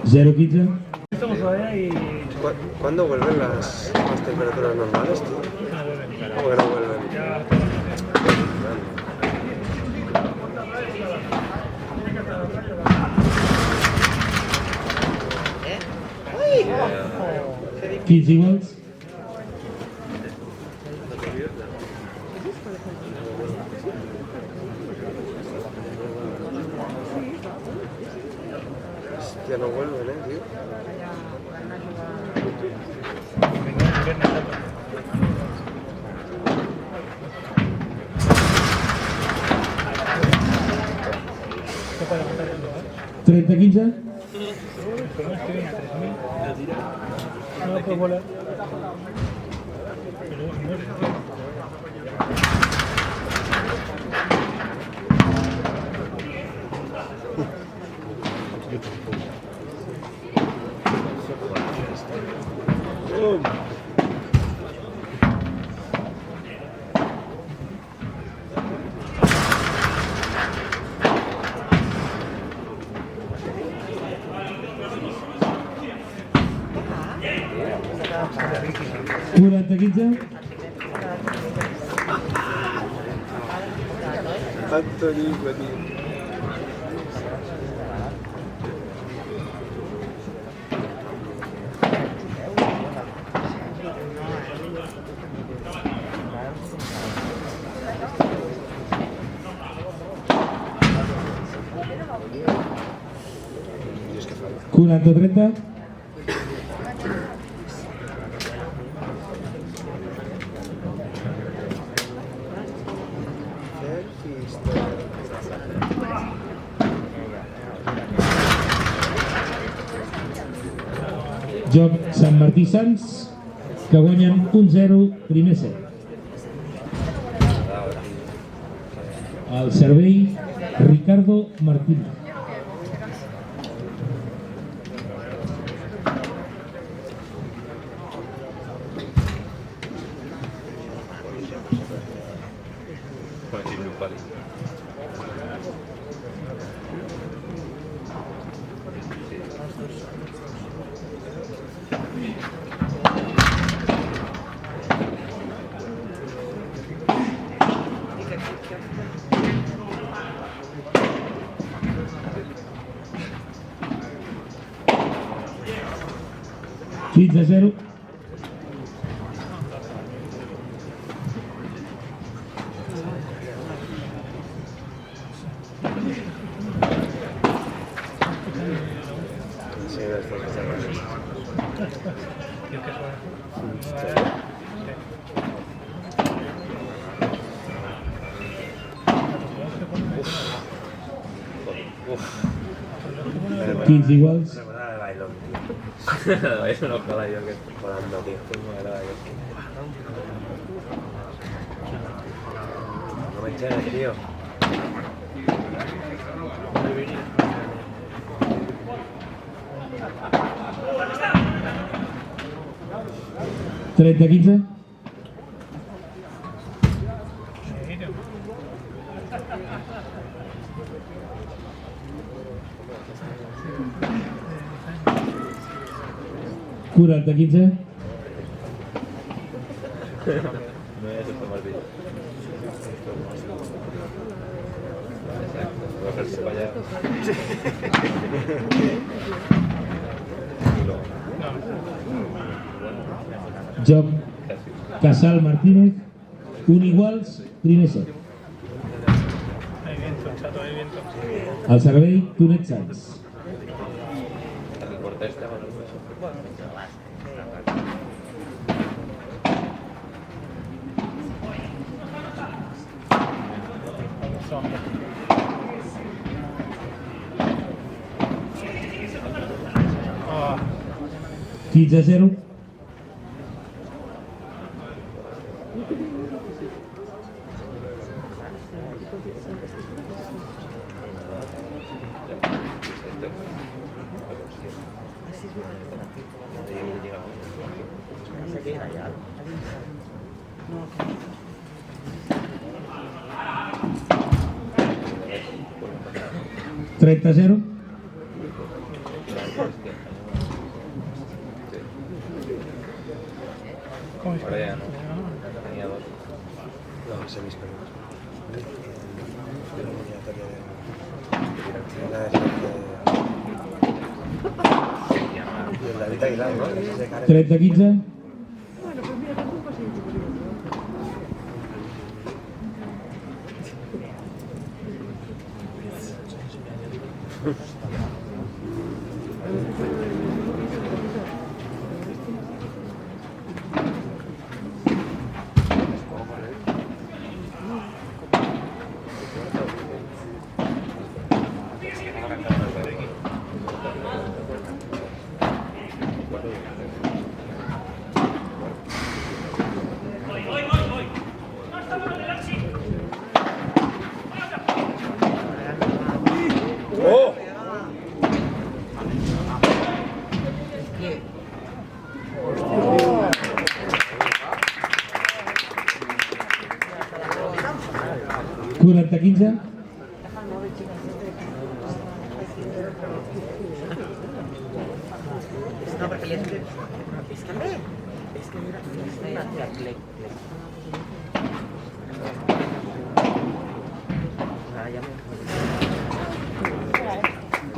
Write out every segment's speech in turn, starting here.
0-15. ¿Cuándo vuelven las temperaturas normales, tío? ¿Cómo que no vuelven? ¿Eh? 15 iguals. Hostia, no vuelven, tío. ¿30, 15? No puedo volar. Durante 15. Anthony, tío. Curando 30. Joc Sant Martí Sants, que guanyen 1-0 primer set. El servei Ricardo Martínez. Fins a 0. Uf. 15 iguals. Eso no joda yo que estoy jugando, tío. No me eches, tío. ¿30, 15? Curanta 15. No voy a hacer tomar vídeo. Exacto, voy a hacerse para allá. Joc Casal Martínez, 1 iguals, primer set. Hay viento, chato, hay viento. El servei Tunet Sants. El porter estaba en el hueso. 15-0. ¿30-0? semis, pero y el David Aguilar, ¿no? 30-15. ¡Oh! Quaranta 15. No, perquè li has fet... És que bé. És que mira, plec. Ja m'ho...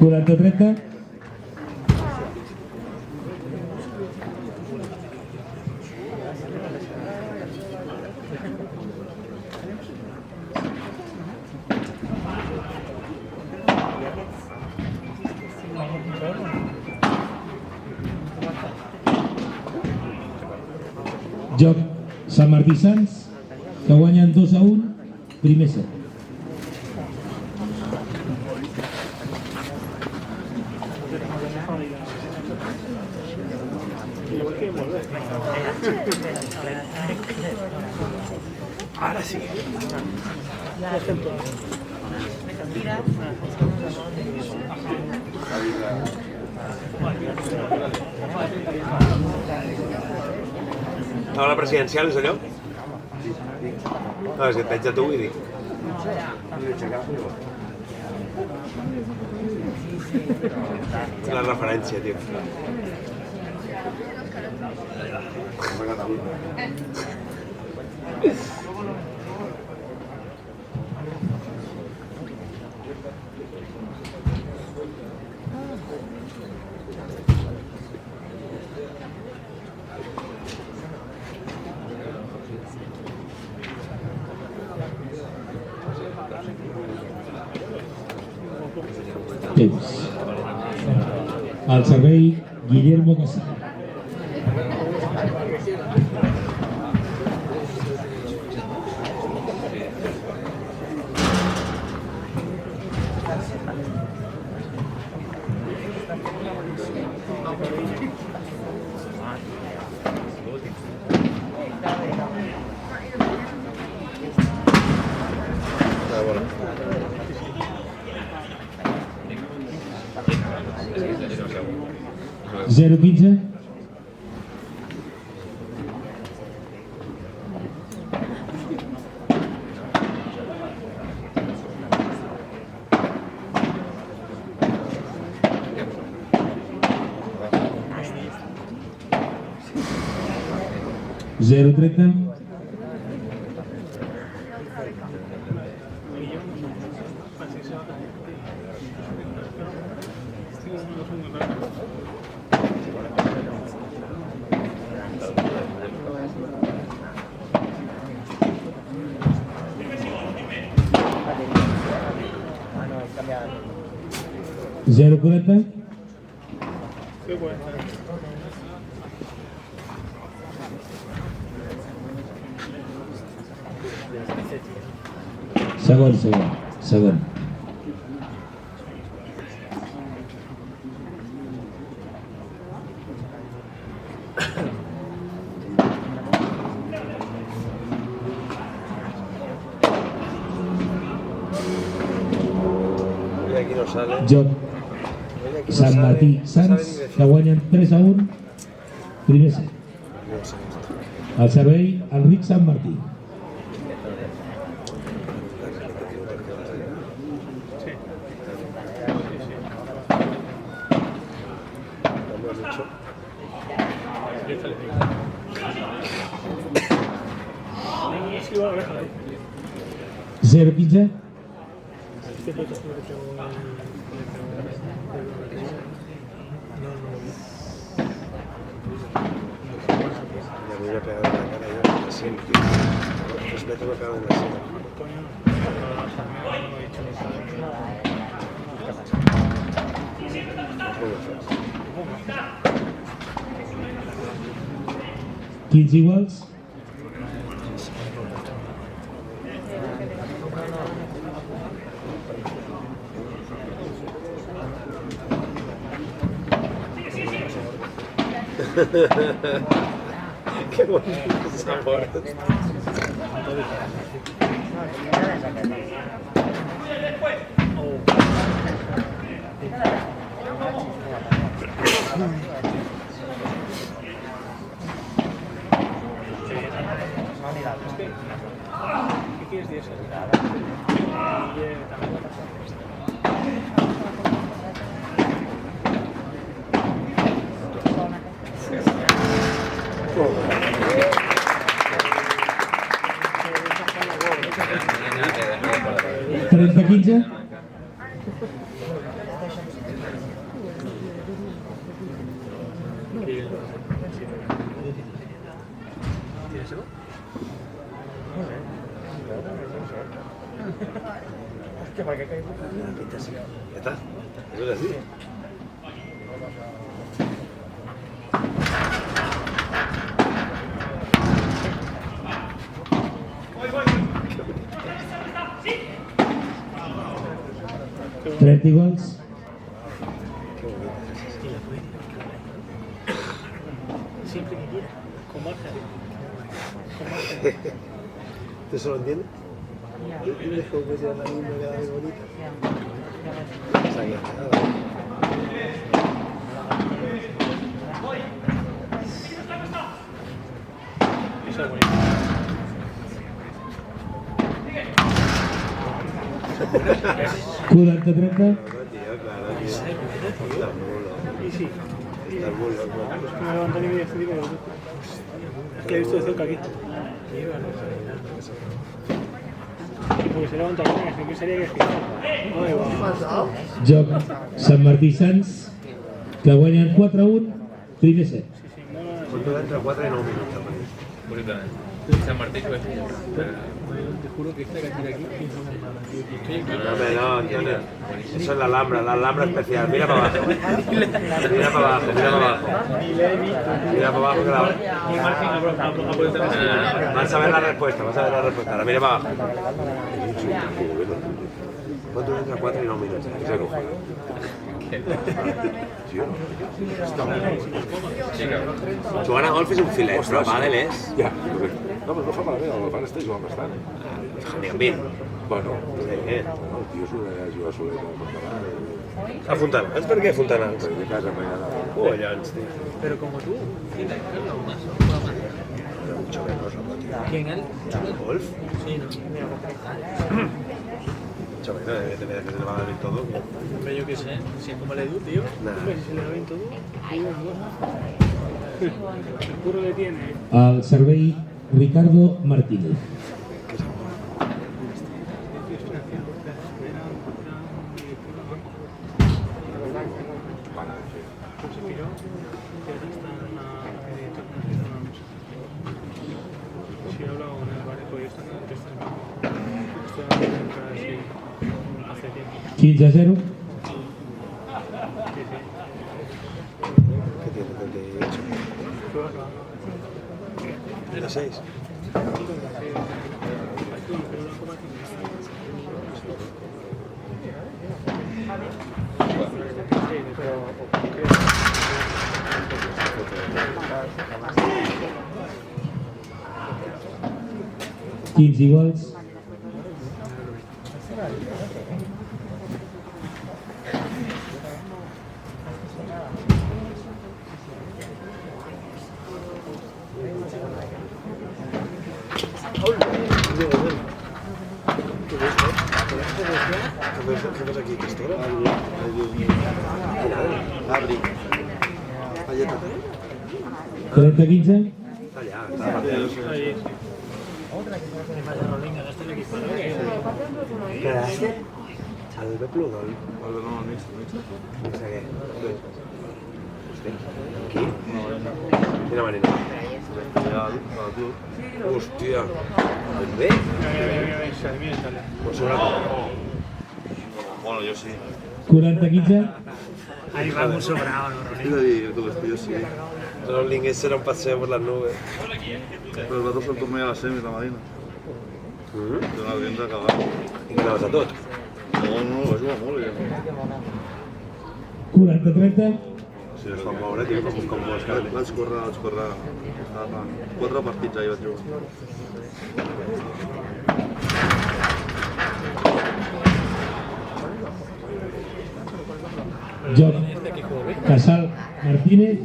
40-30. Joc Sant Martí Sants, que guanyen 2-1, primer set. Ara sí. La presidencial és allò? No, és que et veig a tu i dic... La referència, tio. Temps. Al servei, Guillermo Casado. Ah, bueno. Zero 15. Zero 30. Zero 40. Qué bueno. Segon. Y aquí no sale. Joc Y aquí no Sant sale. Martí No sabe Sants, ni decir. que guanyen 3-1, primer set. No sé esto. Al servei, Enric Sant Martí. No lo has dicho. Sí, va, déjalo ahí. 0-15. Este puto es que le pegó Y a mí me ha pegado en la cara yo en la sien, tío. 3 metros me ha pegado en la sien. coño. No he dicho ni Muy feo. 15 iguals. Qué bonito sabor. ¿Qué quieres de eso? También. 30-15. ¿Tienes algo? Ya está. Eso es así. Sí. 30 iguals. Siempre que quiera. Con margen. Con margen. ¿Tú eso lo entiendes? ¿Entiendes cómo puede ser la misma que la de bonita? O sea, ya está. Eso es bonito. Q30-30. Claro, tío, claro, tío. Está muy Y sí. loco. Está muy loco. Es que me levantan y me dicen, digo, es que he visto de cerca aquí. Y porque se levanta bien, es que sería que es que no me va. Joc Sant Martí Sants, que guanyen 4-1, primer set. ¿Cuánto da entre 4 y 9 minutos? San Martín, pues. Te juro que esta cantina aquí No, hombre, no, Antonio. Eso es la Alhambra especial. Mira para abajo. Mira para abajo, mira para abajo. Mira para abajo que la... Mi margen a Vas a ver la respuesta, vas a ver la respuesta. Ahora mira para abajo. ¿Cuánto da entre 4 y 9 minutos? Se coge. Jugant a golf és un filet, però a pàdel és... Ja, correcte. No, però no fa malament, el fan està jugant bastant. Ni amb 20. Bueno, Sí. el tio és jugar solet a Fontanals. A Fontanals? Per què Fontanals? De casa me n'ha anat. Collons, tio. Pero como tú. Mucho menos, tío. ¿Quién él? ¿Golf? Sí, no. Mucho menos, debe tener que se le va a dar bien todo. Hombre, yo qué sé. Si es como el Edu, tío. Nah. Hombre, si se le da bien todo. El curro que tiene. Al servei Ricardo Martínez. Sí, he hablado con él, vale, pues esto no hace tiempo. 15-0. ¿Qué tiene? 38. ¿Era 6? Quins iguals. ¿Qué pasa aquí? ¿Qué es todo? Abri. Allá está. 30-15. Allá, está. Ahí, sí. Quedaste al Bepludol. Vale, no, mixto. No sé què. Aquí? Quina manera? Hòstia. El bé? Pues una Bueno, yo sí. 40-15. Ahí vamos sobrados, ¿no? Iba a decir, tú que yo sí. Los lingues será un paseo por las nubes. Pero el rato fue el torneo a la semi, la Marina. De una tienda acabada. I que anaves a tot? No, va jugar molt, ja. 40-30. Sí, Es fa moure, tio, com vols que... vaig córrer. Estava fa 4 partits ahir vaig jugar. Joc. Casal Martínez.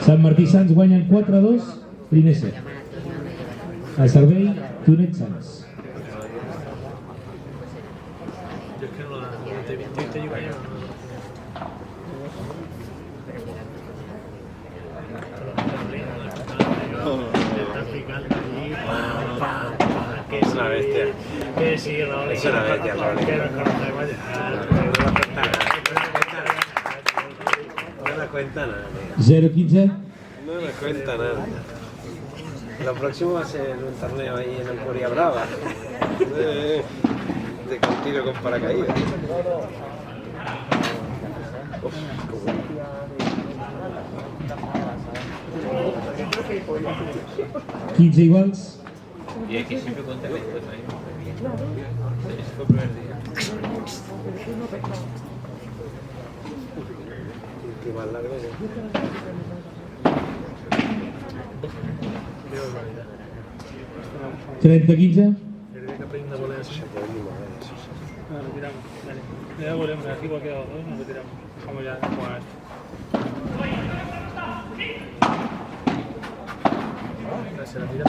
Sant Martí Sants guanyen 4-2. Primer set. Al servei, Tunet Sants. Yo es que no te llevo ayer. Es una bestia. Que sí, Raúl. Es una bestia, Raúl. Que nos conocemos ya. No me cuenta nada, tío. 0-15. No me cuenta nada. Lo próximo va a ser un torneo ahí en el Coria Brava. De tiro con paracaídas. Uf, cómo- 15 iguals. Y aquí siempre cuenta esto ahí. Ese fue el primer día. Qué más largo es. Qué barbaridad. 30-15. El día que aprenda a volar así. Se puede ni mover eso. Bueno, lo tiramos. Dale. Ya volvemos. Aquí igual quedado dos. Nos retiramos. Vamos ya a jugar esto. Se la tira.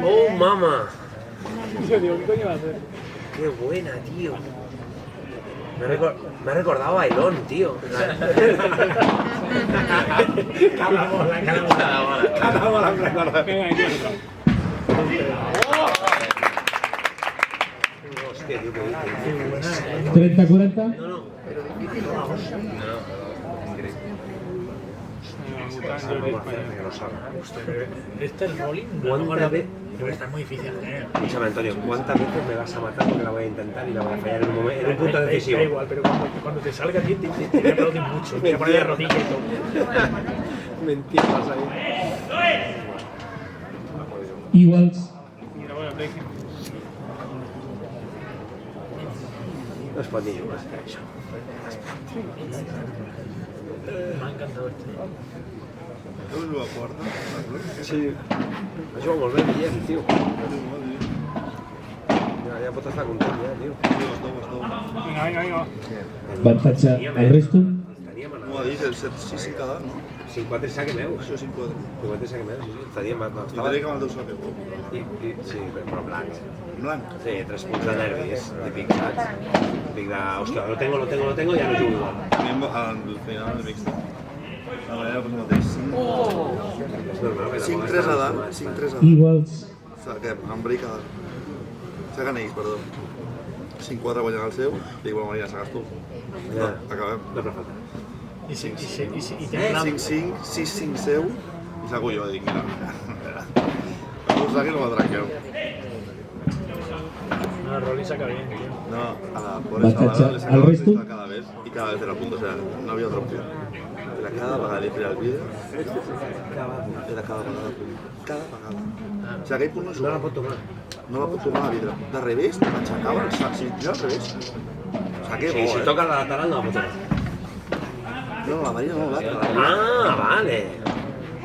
¡Oh, mamá! Yo digo, ¿qué coño va a hacer? ¡Qué buena, tío! Me ha recordado a Bailón, tío. Cada bola me recuerda. Venga, aquí otro. Hostia, tío, qué 30-40. Este es rolling. ¿Cuántas veces? Pero está muy difícil hacer. Escúchame, Antonio, ¿cuántas veces me vas a matar porque la voy a intentar y la voy a fallar en un, momento, en un punto decisivo? Da igual, pero cuando te salga a ti te aplauden mucho. Te pones de rodillas y todo. Mentiras ahí. Iguals. Mira, bueno, break. No es para ti, no es eso. Me ha encantado este. Heu jugat quarta? Sí. Això va molt bé, Guillem, tio. Ja pots estar content, ja, tio. Venga, venga, venga. Avantatge al resto. Estaríem No ha dit, el 7-6 en cada, no? 5-4 saque meu. Això 5-4. 5-4 saque meu, sí, sí. Estaríem... I diré que amb el teu saque, Sí, però blanc. blanc. Sí, 3 punts de nervis, típic, saps? Típic de, hòstia, lo tengo, ja no jugo igual. Anem al final del mixto. La manera pues mateix. És normal, que 5-3 a dalt, 5-3 a dalt. Iguals. Saquem, amb break a dalt. Saquen ells, perdó. 5-4 guanyen el seu, i igual Marina saques tu. Ja. Acabem. No fa falta. Y templado. 5-5, 6-5 seu, i saco jo, dic, mira, tu saques no me tranqueu. No, Rolly saca bien, tío. No, a la por ¿Vas esa a echar le al sacaba resto? sexta cada vez, y cada vez era punto, o sea, no había otra opción. Era cada vegada li feia el vídeo, era cada vegada punt. Cada vegada. O sigui, aquell punt no No la jugava. pot tomar. No la pot tomar a vidre. De revés, aixecava el sac. Si tira al revés, o sigui, que Sí, si toca la lateral no la pot tomar. No, la Marina no, l'altra. Ah, vale.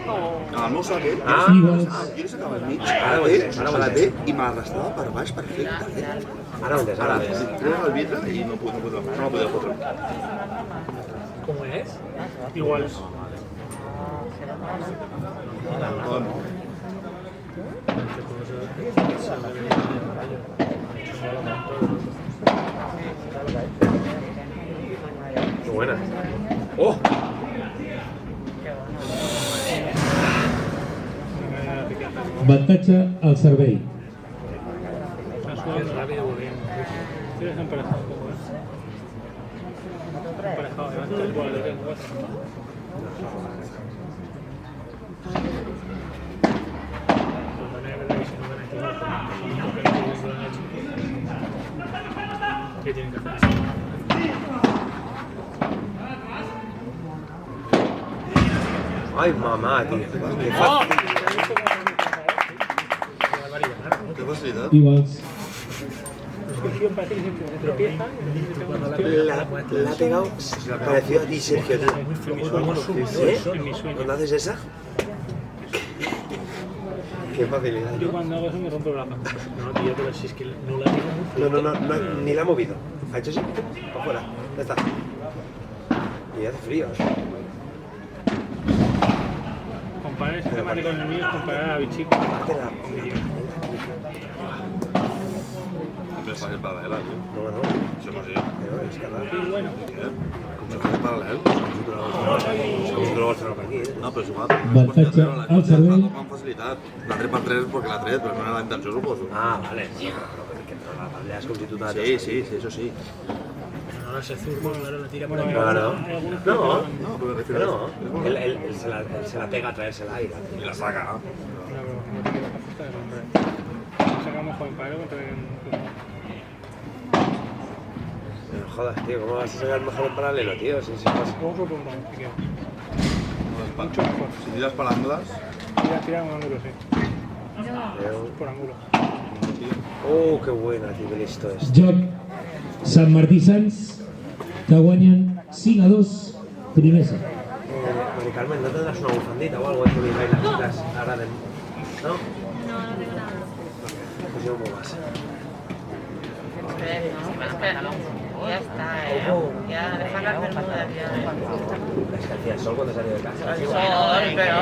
Amb el meu sac, Ah, Iguals. jo li sacava al mig, Ara ho he entès, ara ho he la entès. té, i m'arrastrava per baix perfecte. Ara ho entès, ara ho entès. Treia el vidre i no la podia fotre. ¿Cómo es? Igual. Bon. Qué buena. ¡Oh! Avantatge al servei. Más rápido, muy bien. Tienes emparejado un poco, ¿eh? Emparejado, levanta el cuadro, el cuatro. ¿Qué tienen que hacer? Ay, mamá, tío. Qué ¡Oh! fácil. Qué facilitat. Iguals. Tío, parece que siempre se tropieza La ha pegado parecido a ti, Sergio, tío. en mi sueño. ¿Cuándo haces esa? Qué facilidad. Yo cuando hago eso me rompo la pata. No, tío, pero si es que no la digo muy No, ni la ha movido. Ha hecho así, para afuera. Ya está. Y hace frío. comparar ese remate con el mío es comparar a Bichico con mi tío. També es fa en paral·lel, tio. No. Això no sé. És que Sí, bueno. Com se fa en paral·lel? és com si tu no vols treure per aquí. No, però és igual. Avantatge al servei. Amb facilitat. L'ha tret per 3 perquè l'ha tret, però no era la intenció, suposo. Ah, vale. Sí, però que la palla és com si tu t'has... Sí, eso sí. Ahora se zurma, ahora la tira por ahí. Claro. No, No, però me refiero no. Él se la pega a traérsela y I la saca, no? Una broma, no te quiero apostar, hombre. Sacamos Juan Pablo contra el... No jodas, tío, ¿cómo vas a sacar mejor en paralelo, tío? Si pasa. Vamos a preguntar, si quieres. Mucho mejor. Si tiras parándolas, Tira un ángulo, sí. Por ángulo. Oh, qué buena, tío, qué listo es. Joc Sant Martí Sants, que guanyen 5-2, primer set. Mari Carmen, ¿no tendrás una bufandita o algo de que bailas chicas ahora de... ¿No? No tengo nada. Pues yo me vas. Espera, ya está, ya dejar las bermudas ya. Es que hacía sol cuando salí de casa. El sol, pero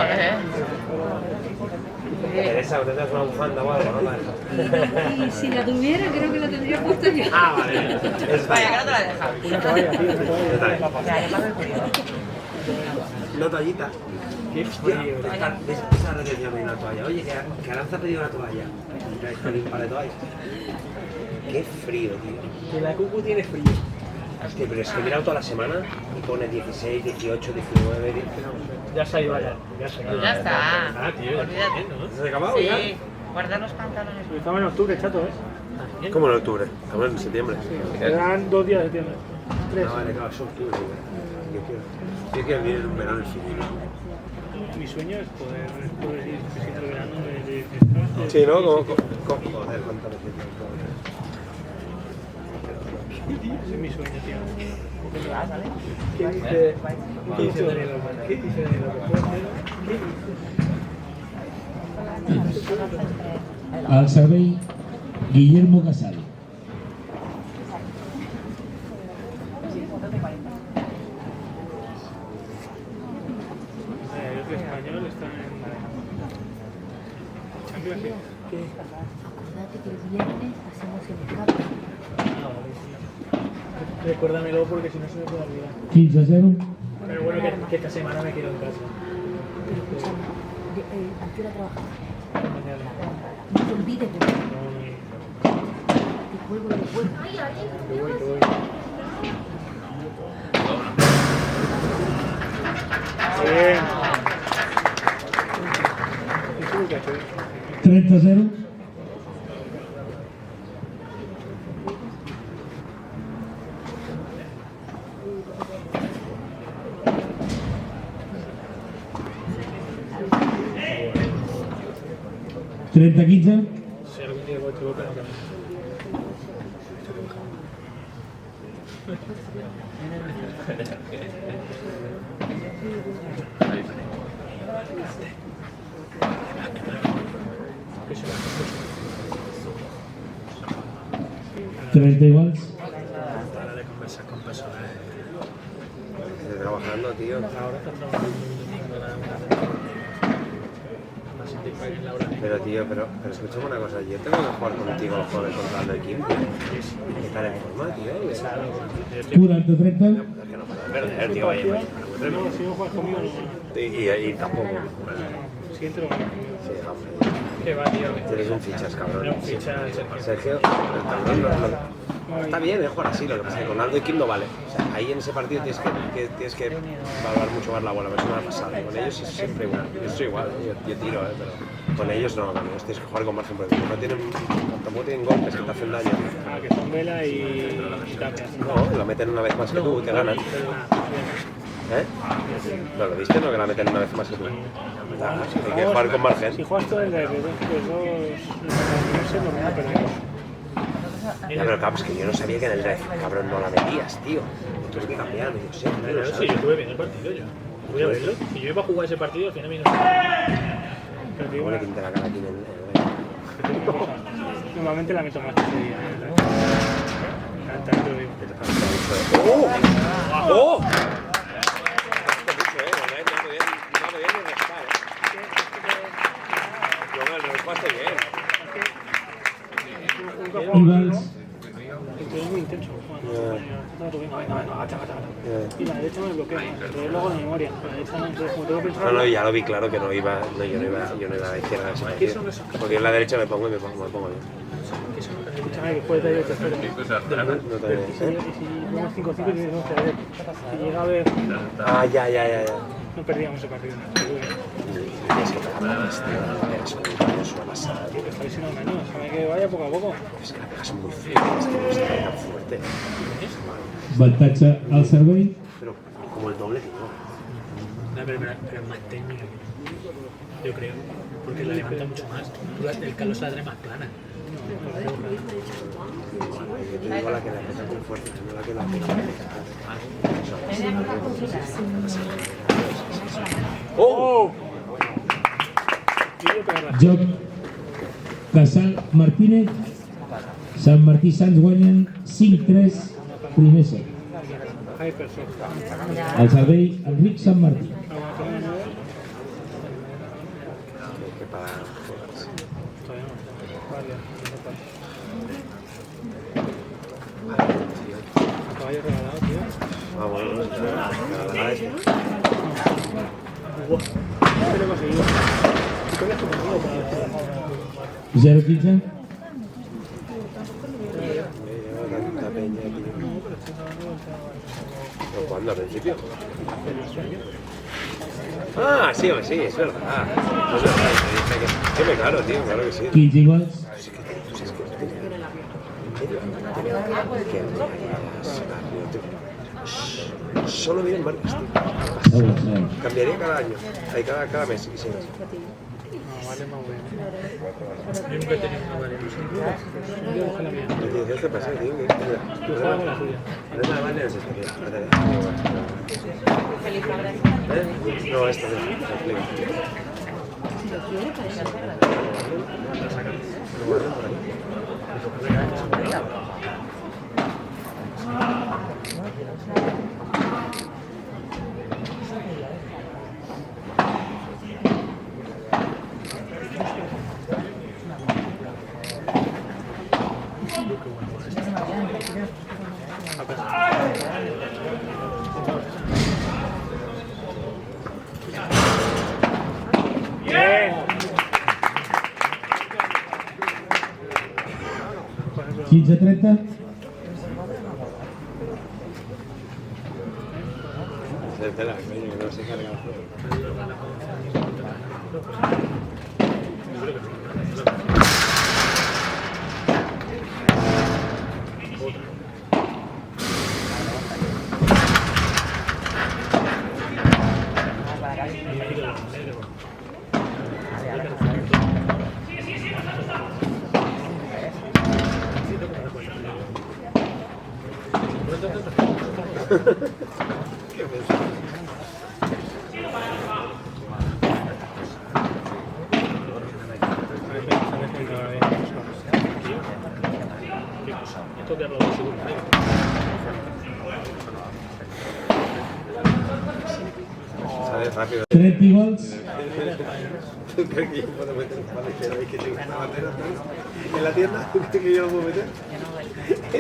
Teresa, ¿no tendrás una bufanda o algo, no? Y si la tuviera, creo que la tendría puesta yo. Ah, vale. Es vaya, que no te la he dejado. Una toalla, tío, una toalla. Ya, ya pasa el frío. Una toallita. Qué frío. ¿Ves la red de una toalla? Oye, que Aranza ha pedido una toalla. Y traes con un par de toallas. Qué frío, tío. Que la cucu tiene frío. Hostia, pero es que he mirado toda la semana y pone 16, 18, 19, 19. Ya se ha ido allá. Ya se ha ido. Ya está. Ah, tío. Olvídate. ¿Se ha acabado ya? Sí, guardar los pantalones. Estamos en octubre, chato, ¿eh? ¿Cómo en octubre? Estamos en septiembre. Quedan 2 días de septiembre. 3. No, vale, claro, es octubre. Yo quiero vivir en un verano infinito. Mi sueño es poder ir visitando el verano de fiesta. Sí, ¿no? Joder, cuántas veces. Ese es mi sueño, tío. ¿Qué dice Danilo? ¿Qué dice Danilo? Al servei, Guillermo Casal. El español está en Champions League. Acuérdate que el viernes hacemos el campo. Recuérdamelo porque si no se me puede olvidar. 15-0. Pero bueno, que esta semana me quedo en casa. Pero escúchame, ¿a qué hora trabajamos? Mañana. No te olvides de mí. Te juego. Te voy. Bien. ¿Eso lo que ha hecho? 30-0. Si 30-15. algún día voy a equivocar, no cambio. Que se va. 30 iguals. Para de conversar con personas. Estoy trabajando, tío. Ahora está trabajando un domingo, nada más. Más Pero tío, pero escúchame una cosa, yo tengo que jugar contigo el jueves contra el equipo. ¿Qué tal en forma, tío? 40-30. Es que no puedes perder, tío, vaya. No, si no juegas conmigo, no. Y tampoco. Siguiente lo ganas conmigo. Sí, hombre. ¿Qué va, tío? Tienes un fichas, cabrón. Un fichas, Sergio, el cabrón no. Está bien, jugar así, lo que pasa es que con Aldo y Kim no vale. O sea, ahí en ese partido tienes que valorar mucho más la bola, pero es una pasada. Con ellos es siempre igual. Yo soy igual, yo tiro, pero con ellos no, amigos, tienes que jugar con margen porque tampoco tienen golpes que te hacen daño. Ah, que son Vela y Tapia. No, lo meten una vez más que tú, te ganan. ¿Eh? ¿No lo viste? No, que la meten una vez más que tú. Hay que jugar con margen. Si juegas todo el de los dos, lo mismo perdemos. Ya, pero cabrón, es que yo no sabía que en el drive, cabrón, no la metías, tío. Tuve que cambiar, yo sé, tío, Pero sí, ¿sabes? yo estuve viendo el partido yo. Voy a verlo. Si yo iba a jugar ese partido, al final me vino. Pero digo, ¿Cómo le pinté la cara aquí en el... normalmente la meto más que ese día. Tanto lo digo. ¡Oh! ¡Oh! Ivals. Entonces es muy intenso. Y la derecha me bloquea. Entonces luego de memoria. La derecha no, entonces como tengo que pensar. No, ya lo vi claro que yo no iba a la izquierda de ese partido. Porque yo en la derecha me pongo bien. Escúchame, que puede traer el tercero. No te ves, Si vamos 5-5 y tenemos que ver. Si llega a ver, Ah, ya. no perdíamos ese partido. Es que te ganas, tío, no pegas con un palo, es una pasada, tío. Está lesionado un año. Déjame que vaya poco a poco. Es que la pegas muy fuerte, es que no está tan fuerte. Avantatge al servei. Pero como el doble que yo. No, pero es más técnica. Yo creo. Porque la levanta mucho más. El Carlos la tiene más plana. Yo te digo la que la pega muy fuerte, no la que la pega. ¡Oh! Joc Casal Martínez. Sant Martí Sants guanyen 5-3, primer set. Hay personas. Al servei, Enric Sant Martí. Que para... Todavía no. Caballo regalado, tío. Ah, bueno, la este. Este lo he conseguido. ¿Tú crees que conmigo? 0-15. Tanta peña, tío. ¿Pero cuándo? ¿Al principio? Ah, sí, es verdad. Es verdad, que me claro, tío, claro que sí. 15 iguals. Solo miren marcas, tío. Cambiaría cada año, cada mes, y sí. No, vale más bueno. Yo nunca he tenido una vale. Yo dejé la mía. ¿Qué te pasa, tío? Tú juegas con la tuya. No es la vale, es esta, tío. No, esta, no, explica. Bien. 15-30. Espera, que no se carga. Esto te aplaudo seguro. Sale rápido. 30 iguals. ¿Tú crees que yo puedo meter un bandera y que tenga una bandera en la tienda? ¿Tú crees que yo lo puedo meter?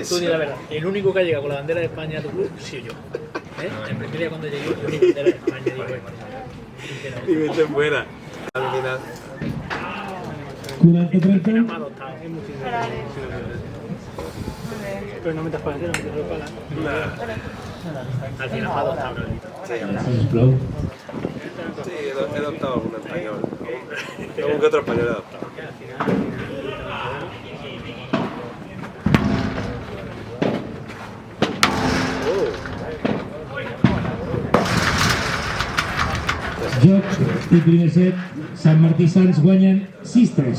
Tú di la verdad, el único que ha llegado con la bandera de España a tu club, sí yo. En primer día cuando llegué, yo mi bandera de España, digo esto. Y vete fuera. Al final. 40-30. Me ha adoptado. Pero no metas para adentro, no metas para adelante. Al final me ha adoptado. Sisplau. Sí, he adoptado algún español. Algún que otro español he adoptado. Joc i primer set, Sant Martí Sants guanyen 6-3.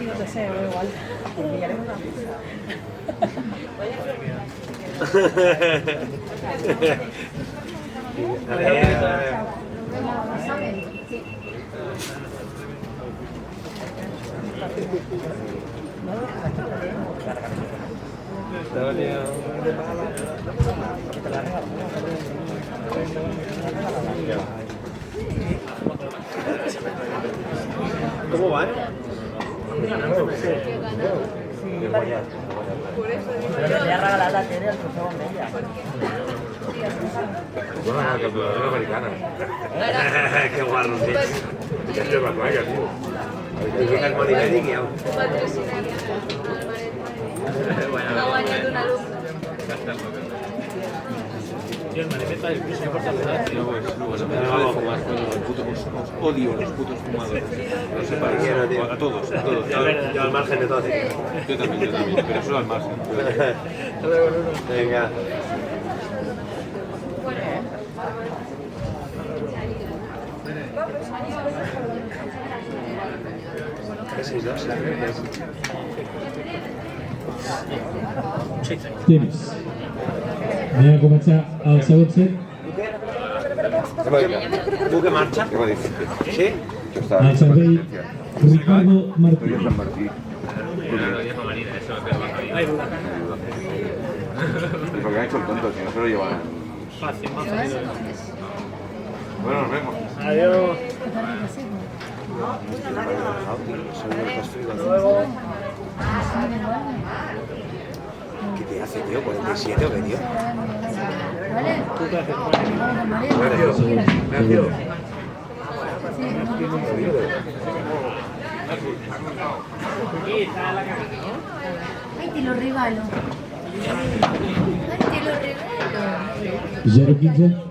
No sé, da igual. Pillaremos la ¿Cómo van? Pero le ha regalado la tele al trofeo en ella. Bueno, la campeonato americana. Qué guarro, tío. Ya estoy más vaya, tío. Llega el Money Medic y aún. Ha guanyat un alumne. Tío, el manifiesto del club se importa la edad, tío. Odio a los putos fumadores. No sé para qué era, tío. A todos, a todos. Yo al margen de todo, tío. Yo también, pero solo al margen. Venga. Temps. Anem a començar el segon set. ¿Tú qué marcha? ¿Qué va a decir? ¿Sí? Al servei Ricardo Martí. San Martí. Porque han hecho el tonto, si no se lo llevan. Fácil, más fácil. Bueno, nos vemos. Adiós. ¿Qué te hace, tío? ¿47 o qué, tío? Ay, te lo regalo. Ay, te lo regalo. 0-15.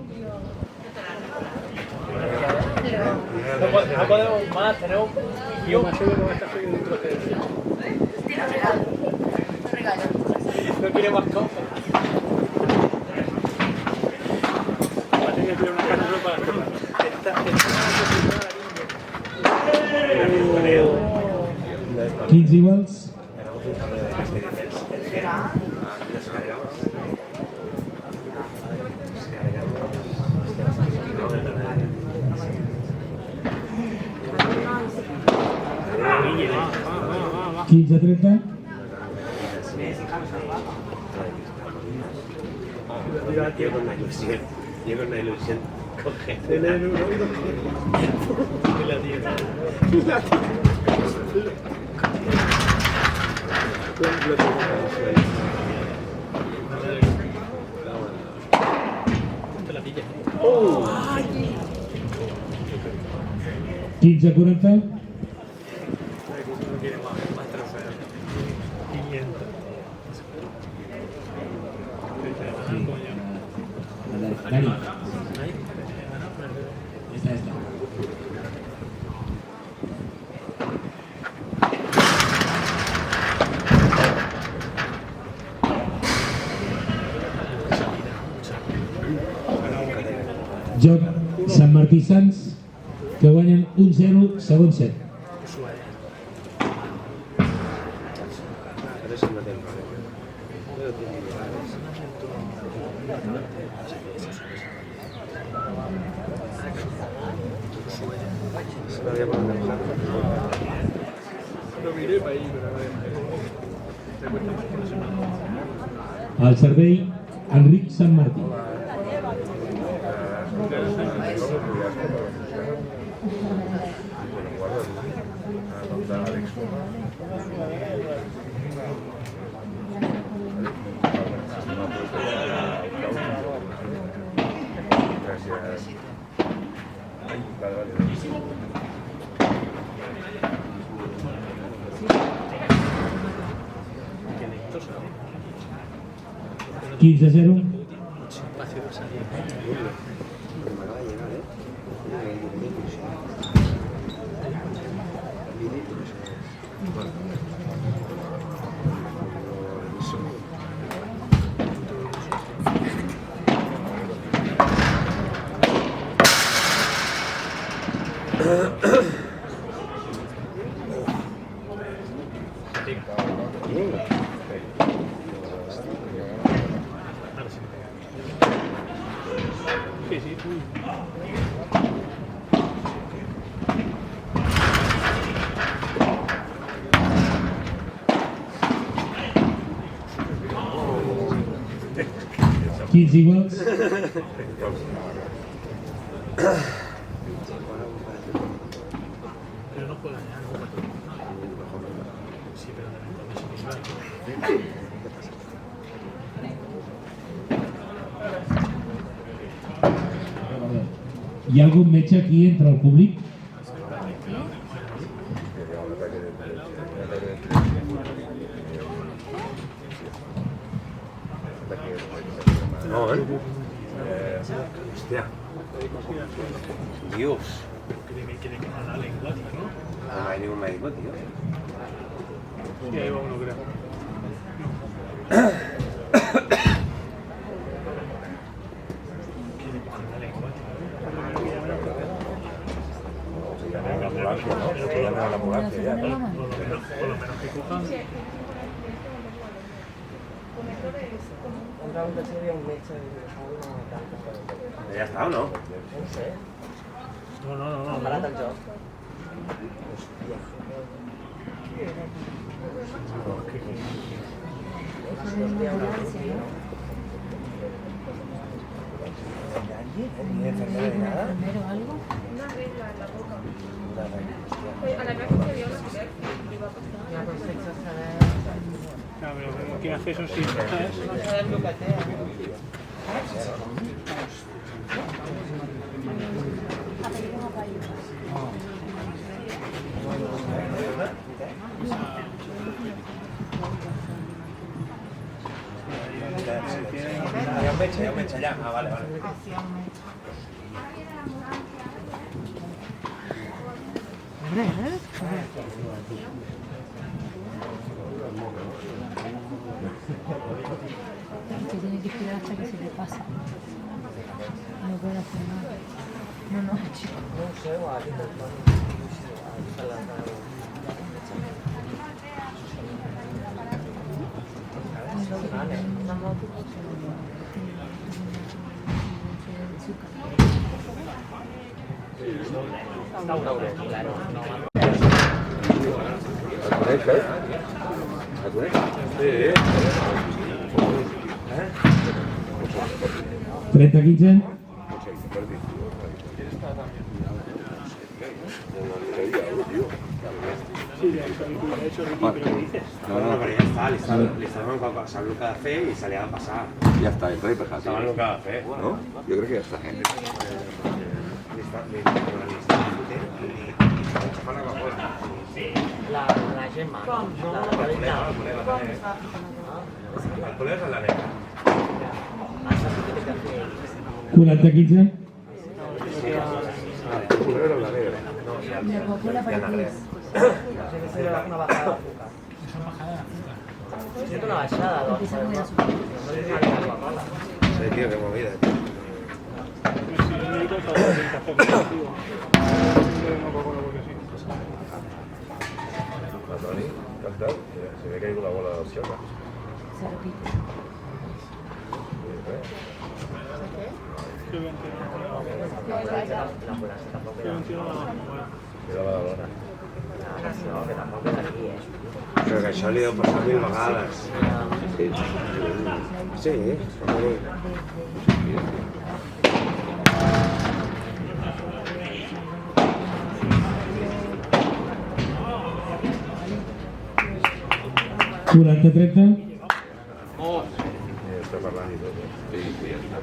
No podemos más, tenemos Yo más seguro que va a estar subiendo un trozo de Te lo regalo. Te lo regalo. no quiere más cosas. Va a tener que tirar una carta solo para hacerla. Esta 15 iguals. Va. 15-30. Yo con la ilusión. Yo con la ilusión. Cogete. Te la pilla. 15-40. No quiere más trofeos. 500. Dani. Ahí. Esta. Joc Sant Martí Sants, que guanyen 1-0, segon set. Pero eso no tengo. Se me había podido dejar. Lo miré para ahí, pero Al servei, Enric Sant Martí. Gracias. 15-0. Espacio de salida. Me acaba de llegar, sí, sí. 15 iguals. Pero no juega ya, no juega todo. Sí, pero de repente sí. Hi ha algun metge aquí entre el públic? No, hostia. Dios. Que le quema la lengua, tío. No hay ningún médico, tío. Sí, ahí va uno, creo. Que le cojan la lengua, tío. Por lo menos que cojan. ¿Ya está o no? No. ¿Enfermero algo? Una regla en la boca. A la vez que había una mujer que iba a pasar. Claro, pero ¿quién hace eso sin ¿sabes? Ya un mecha, ya. Ah, vale. Que tiene que esperar hasta que se le pase. No puede hacer nada. No, chico. Sí. 30-15. Sí, de hecho Ricky, pero ¿qué dices? No, pero ya está, le estaban con San Luca de fe y salía a pasar. Ya está, estoy despejado. Estaban Luca de fe. ¿No? Yo creo que ya está. La Gemma, no, la calidad. El colega es la neta. 40-15. Me Coca-Cola para ti. Una bajada de azúcar. Siento una bajada, Empieza a comer azúcar. Sí, tío, qué movida, tío. Si el médico está dando un café contigo. No una Coca-Cola porque sí. Toni, ¿qué tal? Se ve que hay una bola de opción. Se repite. que 21. Que 21 la bueno. Però que això li deu passar 1000 vegades. Sí, home. Durante 30. Està parlant i tot. Sí, ja està.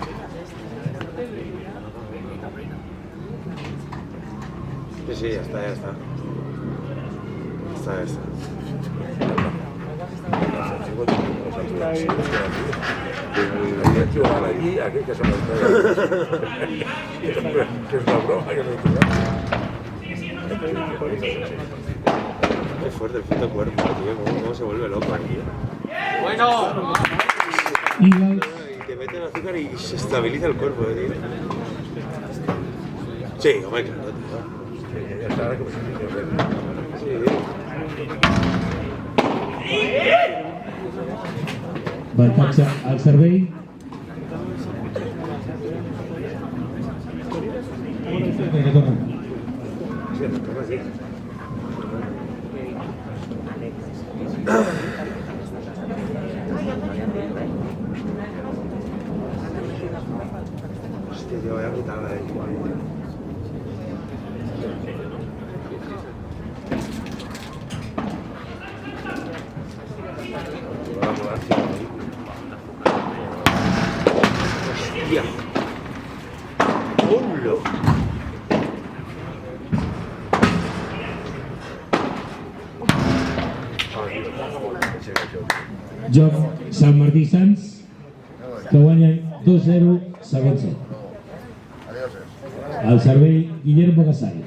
Sí, ja està. Ja està. Aquí que són els que és una broma que no Qué fuerte el puto cuerpo, tío. ¿Cómo se vuelve loco aquí? Eagles. Y te mete el azúcar y se estabiliza el cuerpo, tío. Sí, hombre, claro, tío. Ja està, ara com si no res. Sí. Avantatge al servei. Retorna. Sí, retorna, sí. Hostia, tío, voy a quitarla de aquí. Hostia. ¡Hola! Joc Sant Martí Sants, que guanyen 2-0 segon set. Al servei Guillermo Gasall.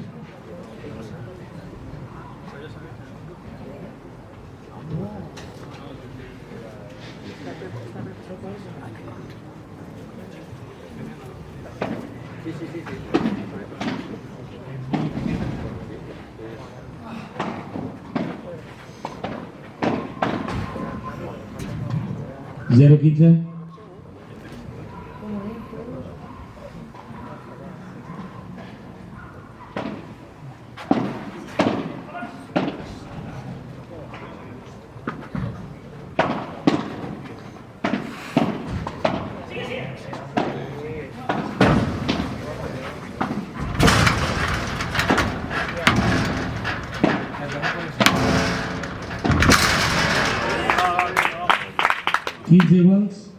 Zero 15. Iguals.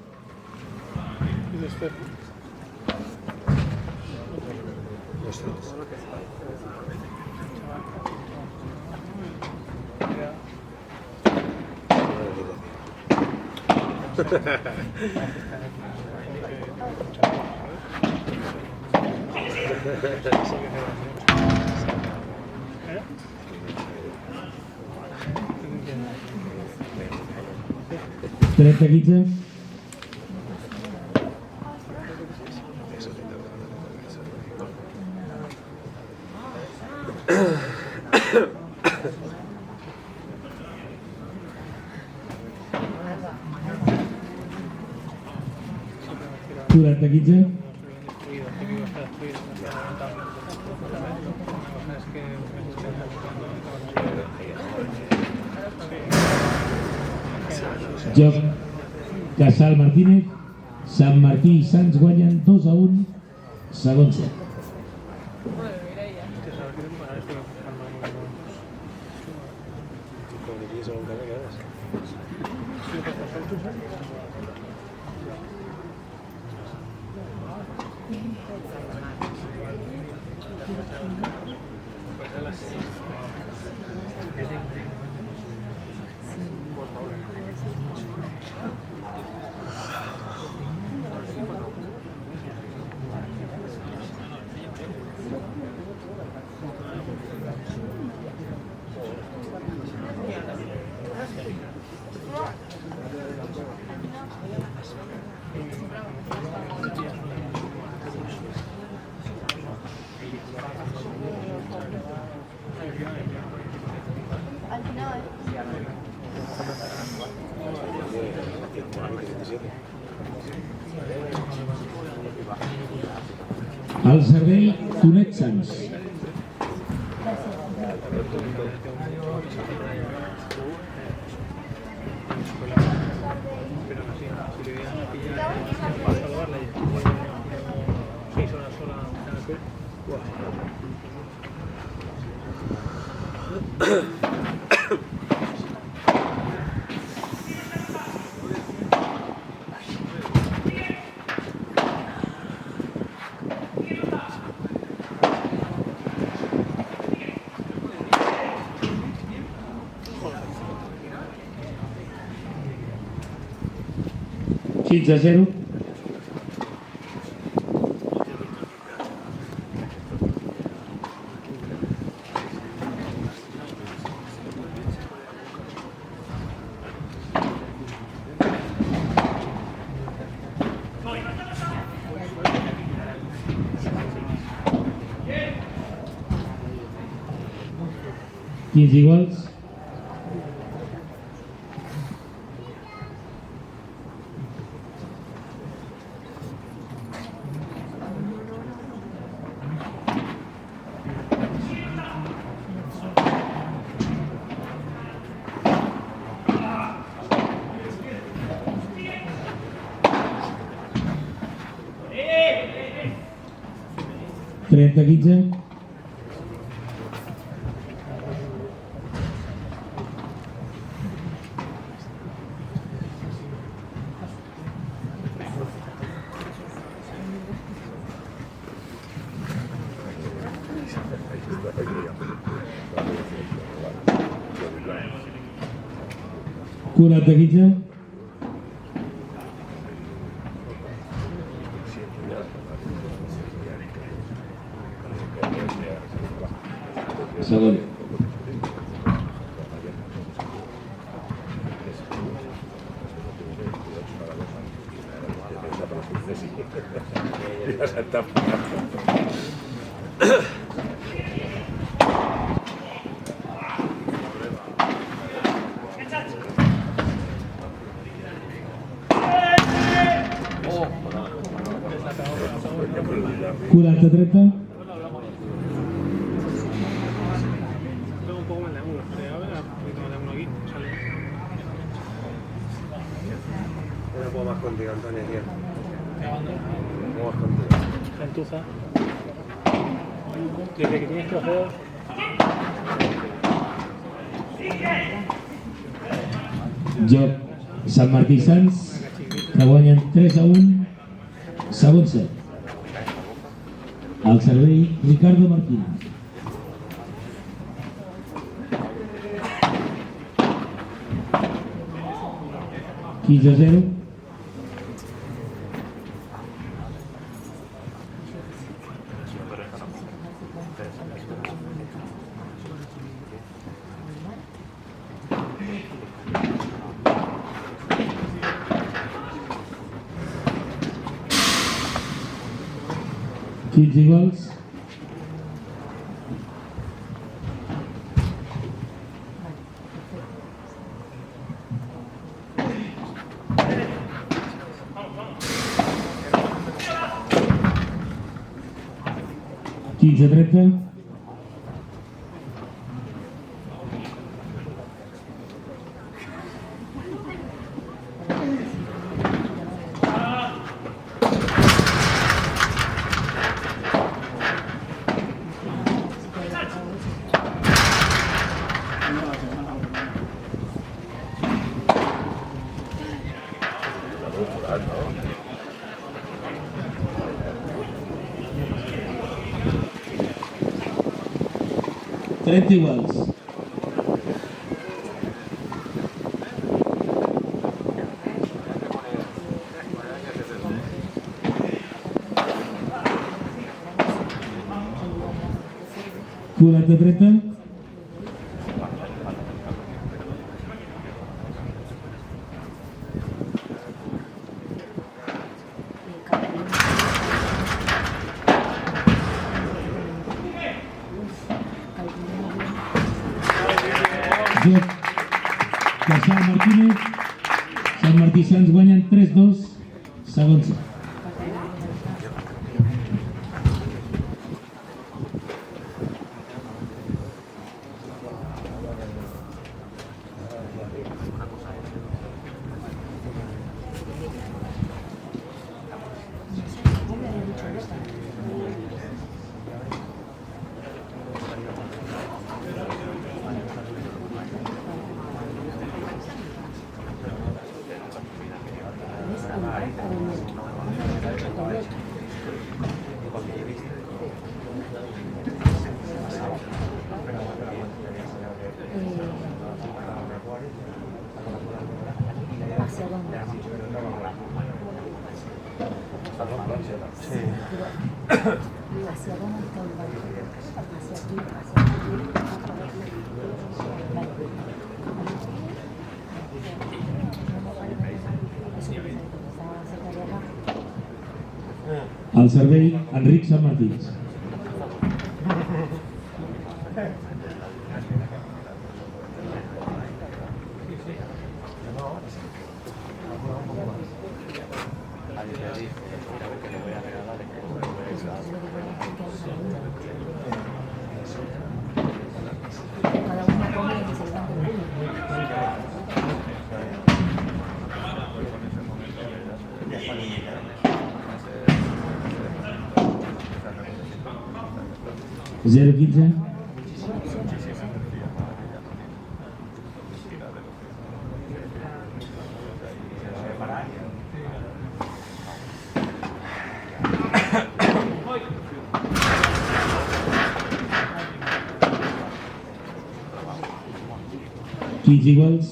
Trenta 15. Durante 15. Joc Casal Martínez, Sant Martí i Sants guanyen 2-1 segon set. Al servei, Tonet Sans. Pero así, si le vienen a pillar para salvarla y 6 horas sola en el pelo, ¡15-0! 15 iguals. Trenta 15. Quaranta 15. Segon. Quaranta 30. tengo un poco más de ángulo. A ver, un poquito más de ángulo aquí. Sale. Yo no puedo más contigo, Antonio, tío. No puedo más contigo. Gentuza. Desde que tienes trofeos. Joc Sant Martí Sants, que guanyen 3-1, segon set. Al servei, Ricardo Martínez. Quinze 0. Quinze iguals. Quinze 30. Trenta iguals. Quaranta 30. Joc de Sant Martínez. Sant Martí Sants guanyen 3-2, segon set. ¿Hacia dónde? Sí. ¿Hacia dónde está el barco? Hacia aquí, hacia aquí. Vale. Eso que estaba cerca de acá. Al servei, Enric Sant Martí. Cada uno come y se levanta el culo. Zero 15. Quins iguals.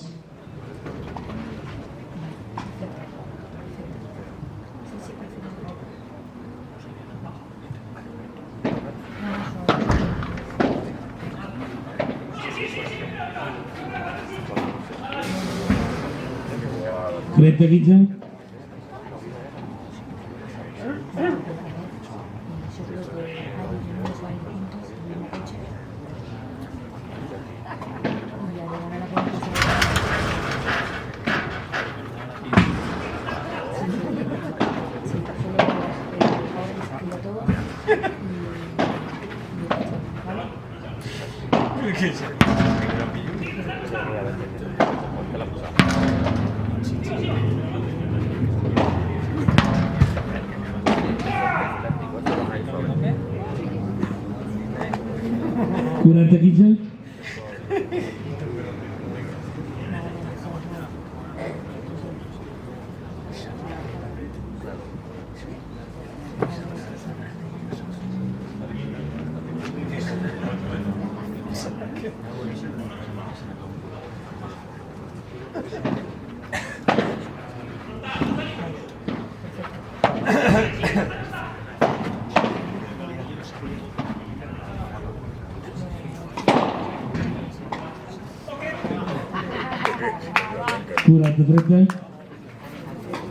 Trenta 15. Yo creo que hay niños van juntos en el mismo coche. Y la de ganar la cuenta se va sí, solo ahora les escribo todo y ¿vale? Quaranta 15. Quaranta 30.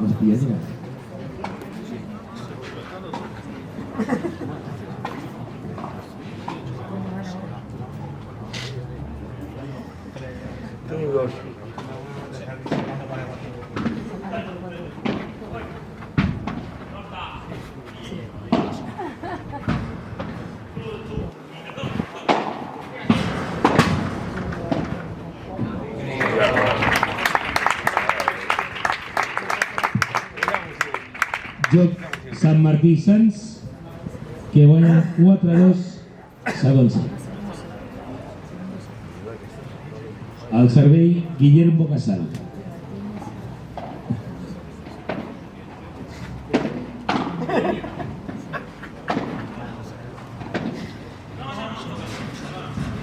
Els pies, Joc Sant Martí i Sants, que guanyen 4-2 segons. Al servei, Guillermo Casal.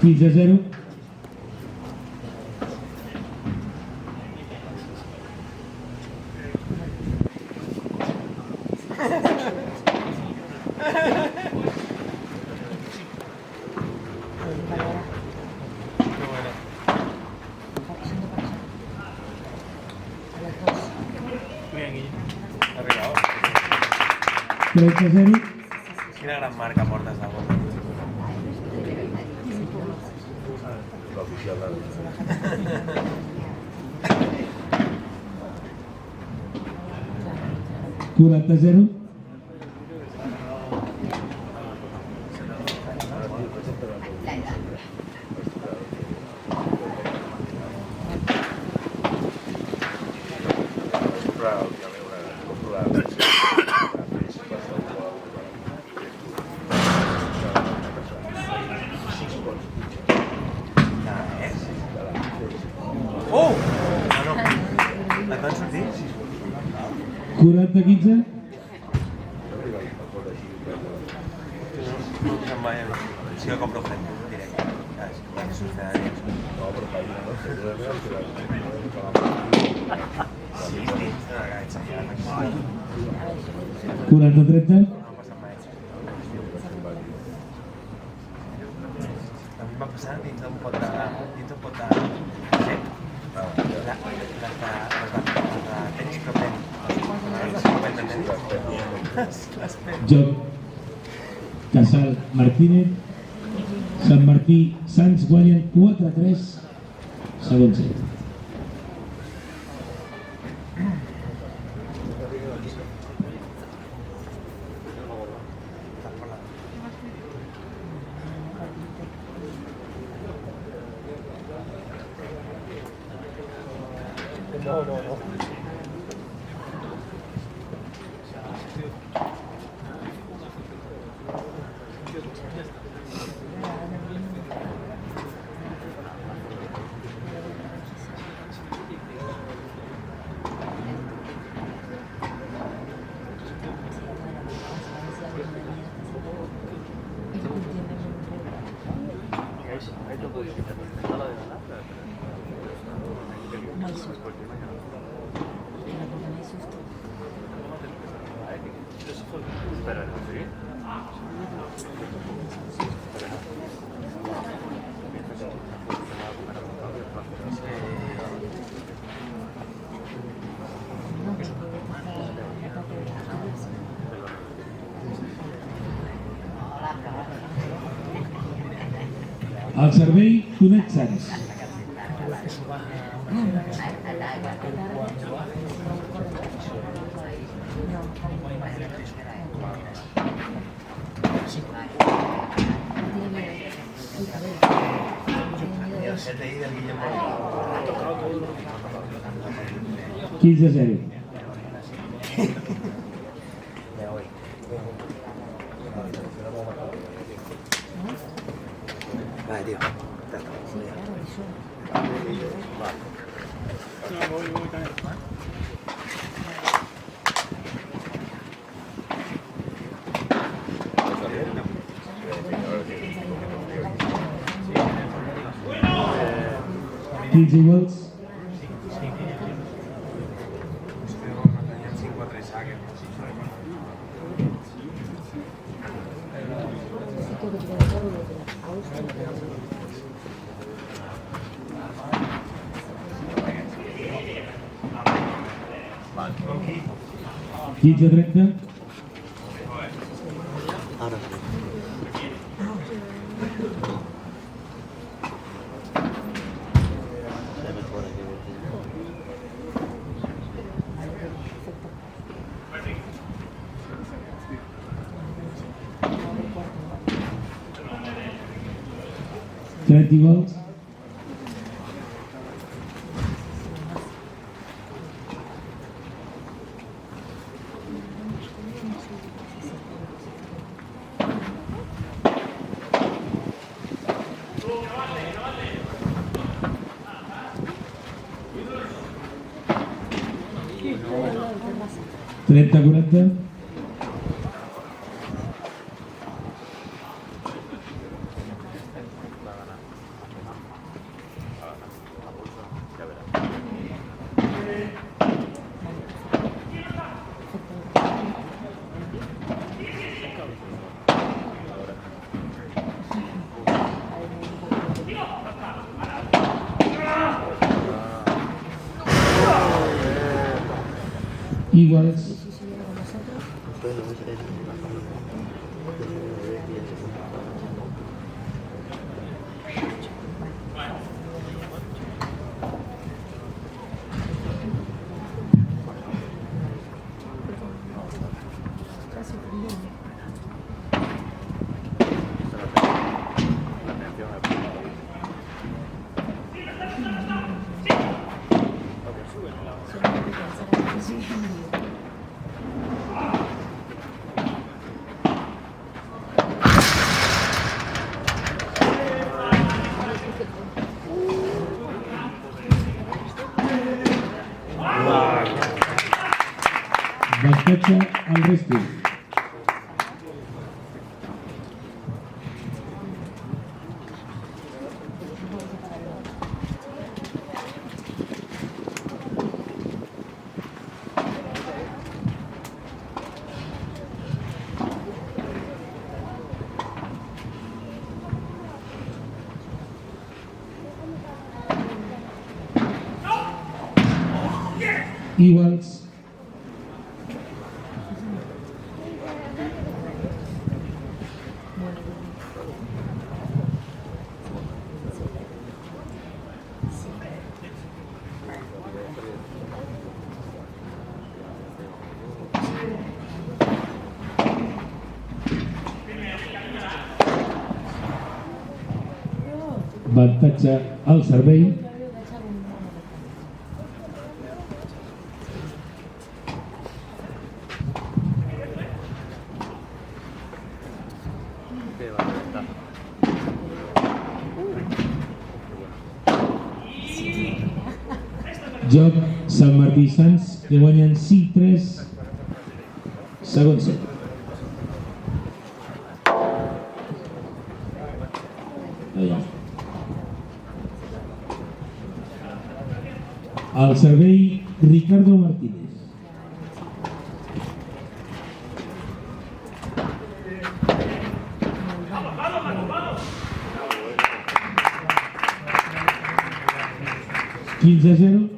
Fins a 0. Trenta 0. Quina gran marca portes de gol. Quaranta 0. 40-15. Sí que compro gente directo. Sí, 40-30. Va passar dins d'un pot de... tenis Joc Casal Martínez. Sant Martí Sants guanyen 4-3. Segon set. El servei Tonet Sants. Quinze a 0. Vale, tío. No, voy también. 15 iguals. Vale. 15-30. Ahora sí. 30 iguals. Trenta, 40. Iguals. Avantatge al resto. Iguals. Avantatge al servei. Joc Sant Martí i Sants, que guanyen 5-3, segon set. Allà. Al servei, Ricardo Martínez. Quinze a 0.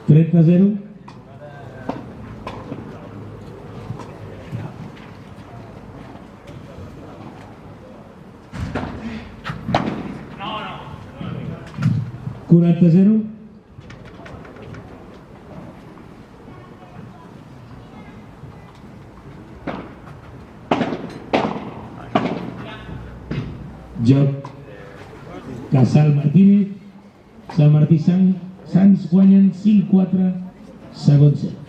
Trenta a 0. Quaranta a 0. Joc Casal Martínez, Sant Martí Sants guanyen 5-4, segon set.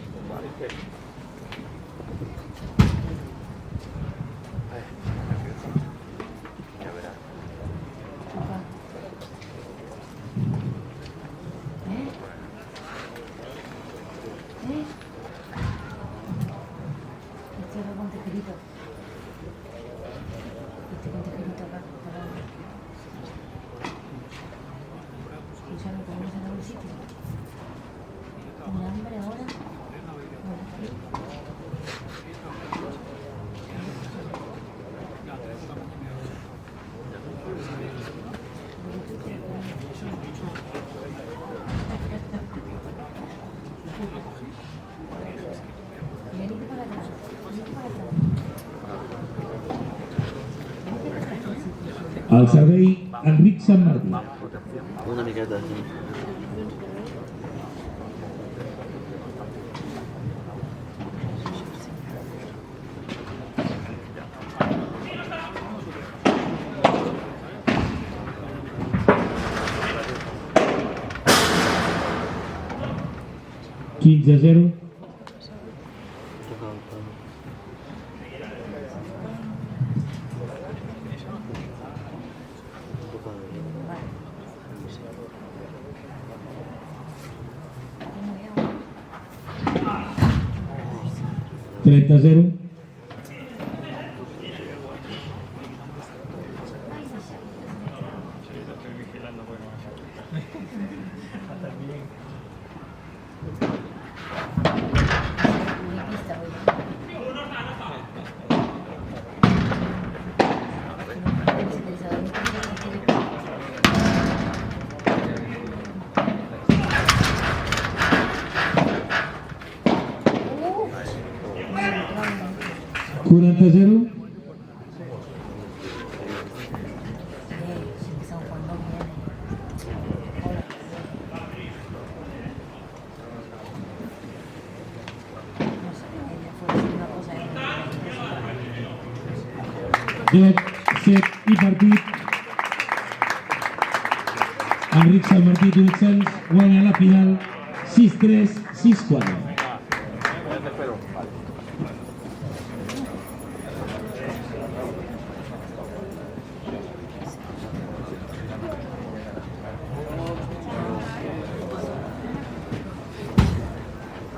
Al servei, Enric Sant Martí. Una miqueta, sí. Quinze a 0. Trenta a 0. Quaranta a 0. Joc, set i partit. Enric Sant Martí i Sants guanya la final 6-3, 6-4.